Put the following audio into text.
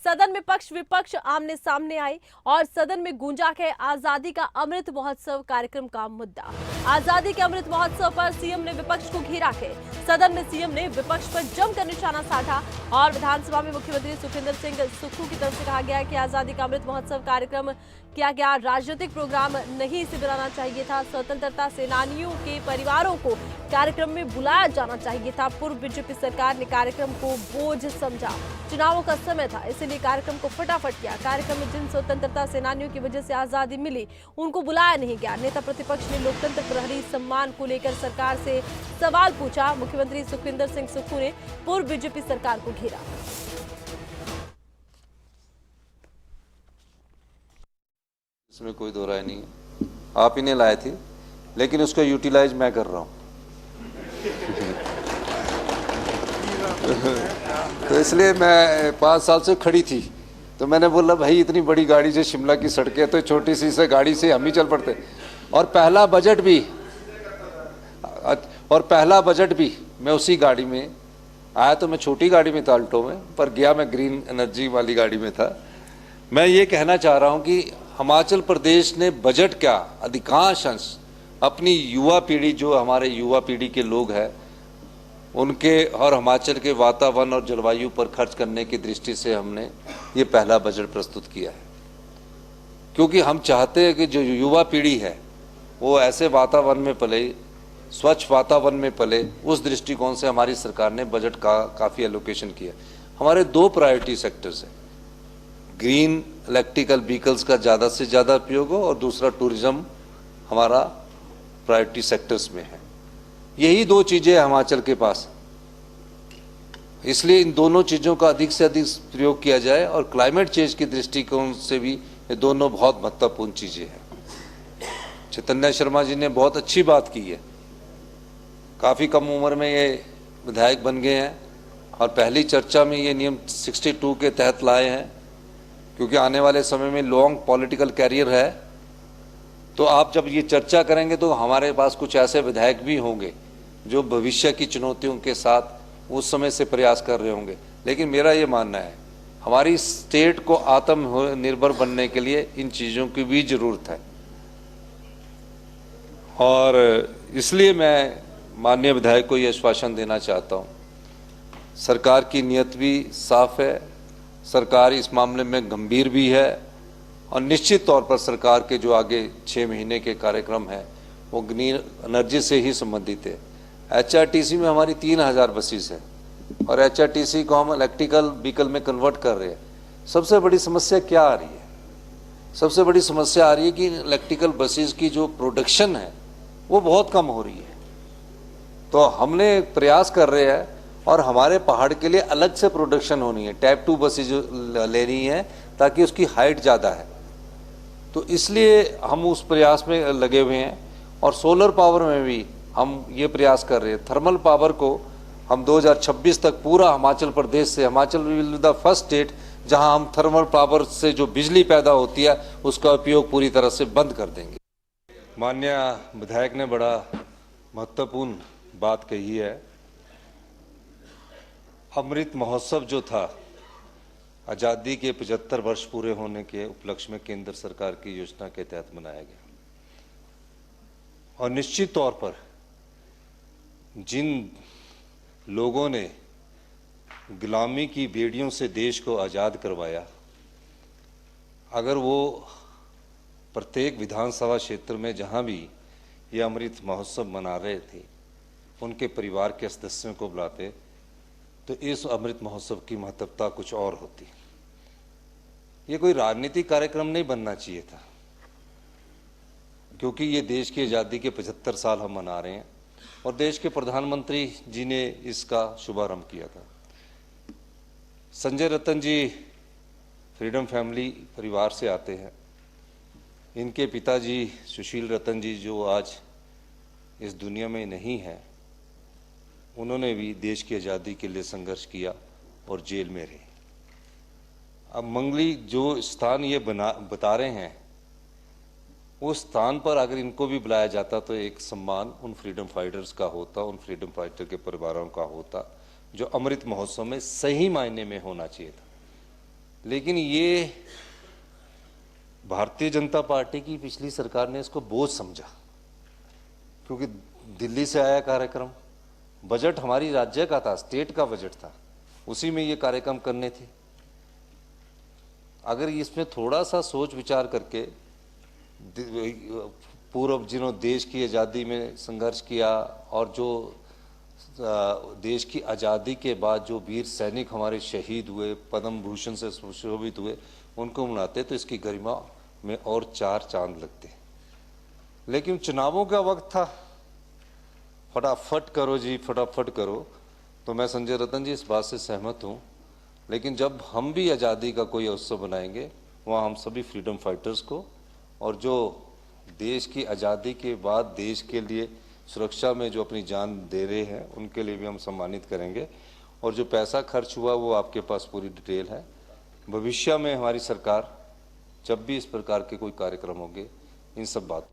सदन में पक्ष विपक्ष आमने सामने आए और सदन में गूंजा है आजादी का अमृत महोत्सव कार्यक्रम का मुद्दा। आजादी के अमृत महोत्सव पर सीएम ने विपक्ष को घेरा है। सदन में सीएम ने विपक्ष पर जमकर निशाना साधा और विधानसभा में मुख्यमंत्री सुखविंदर सिंह सुक्खू की तरफ से कहा गया कि आजादी का अमृत महोत्सव कार्यक्रम किया गया राजनीतिक प्रोग्राम नहीं इसे बनाना चाहिए था। स्वतंत्रता सेनानियों के परिवारों को कार्यक्रम में बुलाया जाना चाहिए था। पूर्व बीजेपी सरकार ने कार्यक्रम को बोझ समझा। चुनावों का समय था, इसीलिए कार्यक्रम को फटाफट किया। कार्यक्रम में जिन स्वतंत्रता सेनानियों की वजह से आजादी मिली उनको बुलाया नहीं गया। नेता प्रतिपक्ष ने लोकतंत्र प्रहरी सम्मान को लेकर सरकार से सवाल पूछा। मुख्यमंत्री सुखविंदर सिंह सुक्खू ने पूर्व बीजेपी सरकार को घेरा। इसमें कोई दो राय नहीं है, आप ही ने लाए थे, लेकिन उसको यूटिलाइज मैं कर रहा हूं। तो इसलिए मैं 5 साल से खड़ी थी, तो मैंने बोला भाई इतनी बड़ी गाड़ी से शिमला की सड़कें, तो छोटी सी से गाड़ी से हम ही चल पड़ते। और पहला बजट भी मैं उसी गाड़ी में आया। तो मैं छोटी गाड़ी में था, अल्टो में, पर गया मैं ग्रीन एनर्जी वाली गाड़ी में था। मैं ये कहना चाह रहा हूं कि हिमाचल प्रदेश ने बजट क्या अधिकांश अंश अपनी युवा पीढ़ी, जो हमारे युवा पीढ़ी के लोग हैं, उनके और हिमाचल के वातावरण और जलवायु पर खर्च करने की दृष्टि से हमने ये पहला बजट प्रस्तुत किया है। क्योंकि हम चाहते हैं कि जो युवा पीढ़ी है वो ऐसे वातावरण में पले, स्वच्छ वातावरण में पले। उस दृष्टिकोण से हमारी सरकार ने बजट का काफ़ी एलोकेशन किया। हमारे 2 प्रायोरिटी सेक्टर्स हैं, ग्रीन इलेक्ट्रिकल व्हीकल्स का ज़्यादा से ज़्यादा उपयोग हो और दूसरा टूरिज्म हमारा प्रायोरिटी सेक्टर्स में है। यही 2 चीज़ें हिमाचल के पास, इसलिए इन दोनों चीज़ों का अधिक से अधिक प्रयोग किया जाए। और क्लाइमेट चेंज की दृष्टिकोण से भी ये दोनों बहुत महत्वपूर्ण चीज़ें हैं। चैतन्य शर्मा जी ने बहुत अच्छी बात की है। काफ़ी कम उम्र में ये विधायक बन गए हैं और पहली चर्चा में ये नियम 62 के तहत लाए हैं, क्योंकि आने वाले समय में लॉन्ग पॉलिटिकल कैरियर है। तो आप जब ये चर्चा करेंगे तो हमारे पास कुछ ऐसे विधायक भी होंगे जो भविष्य की चुनौतियों के साथ उस समय से प्रयास कर रहे होंगे। लेकिन मेरा ये मानना है हमारी स्टेट को आत्मनिर्भर बनने के लिए इन चीज़ों की भी ज़रूरत है। और इसलिए मैं माननीय विधायक को ये आश्वासन देना चाहता हूँ, सरकार की नीयत भी साफ है, सरकार इस मामले में गंभीर भी है और निश्चित तौर पर सरकार के जो आगे 6 महीने के कार्यक्रम हैं वो ग्रीन एनर्जी से ही संबंधित है। HRTC में हमारी 3000 बसेस हैं और HRTC को हम इलेक्ट्रिकल व्हीकल में कन्वर्ट कर रहे हैं। सबसे बड़ी समस्या क्या आ रही है? सबसे बड़ी समस्या आ रही है कि इलेक्ट्रिकल बसेस की जो प्रोडक्शन है वो बहुत कम हो रही है। तो हमने प्रयास कर रहे हैं और हमारे पहाड़ के लिए अलग से प्रोडक्शन होनी है। टाइप 2 बसेज लेनी है ताकि उसकी हाइट ज़्यादा है। तो इसलिए हम उस प्रयास में लगे हुए हैं। और सोलर पावर में भी हम ये प्रयास कर रहे हैं। थर्मल पावर को हम 2026 तक पूरा हिमाचल प्रदेश से, Himachal will be the first state जहां हम थर्मल पावर से जो बिजली पैदा होती है उसका उपयोग पूरी तरह से बंद कर देंगे। माननीय विधायक ने बड़ा महत्वपूर्ण बात कही है। अमृत महोत्सव जो था आज़ादी के 75 वर्ष पूरे होने के उपलक्ष्य में केंद्र सरकार की योजना के तहत मनाया गया। और निश्चित तौर पर जिन लोगों ने गुलामी की बेड़ियों से देश को आज़ाद करवाया, अगर वो प्रत्येक विधानसभा क्षेत्र में जहां भी ये अमृत महोत्सव मना रहे थे उनके परिवार के सदस्यों को बुलाते तो इस अमृत महोत्सव की महत्वता कुछ और होती। ये कोई राजनीतिक कार्यक्रम नहीं बनना चाहिए था, क्योंकि ये देश की आज़ादी के 75 साल हम मना रहे हैं और देश के प्रधानमंत्री जी ने इसका शुभारंभ किया था। संजय रतन जी फ्रीडम फैमिली परिवार से आते हैं। इनके पिताजी सुशील रतन जी जो आज इस दुनिया में नहीं है, उन्होंने भी देश की आज़ादी के लिए संघर्ष किया और जेल में रहे। अब मंगली जो स्थान ये बता रहे हैं उस स्थान पर अगर इनको भी बुलाया जाता तो एक सम्मान उन फ्रीडम फाइटर्स का होता, उन फ्रीडम फाइटर के परिवारों का होता जो अमृत महोत्सव में सही मायने में होना चाहिए था। लेकिन ये भारतीय जनता पार्टी की पिछली सरकार ने इसको बोझ समझा, क्योंकि दिल्ली से आया कार्यक्रम, बजट हमारी राज्य का था, स्टेट का बजट था, उसी में ये कार्यक्रम करने थे। अगर इसमें थोड़ा सा सोच विचार करके पूर्व जिन्हों देश की आज़ादी में संघर्ष किया और जो देश की आज़ादी के बाद जो वीर सैनिक हमारे शहीद हुए, पद्म भूषण से सुशोभित हुए, उनको मनाते तो इसकी गरिमा में और 4 चांद लगते। लेकिन चुनावों का वक्त था, फटाफट करो जी, फटाफट करो। तो मैं संजय रतन जी इस बात से सहमत हूँ, लेकिन जब हम भी आज़ादी का कोई उत्सव बनाएंगे, वहाँ हम सभी फ्रीडम फाइटर्स को और जो देश की आज़ादी के बाद देश के लिए सुरक्षा में जो अपनी जान दे रहे हैं, उनके लिए भी हम सम्मानित करेंगे। और जो पैसा खर्च हुआ वो आपके पास पूरी डिटेल है। भविष्य में हमारी सरकार जब भी इस प्रकार के कोई कार्यक्रम होंगे, इन सब बात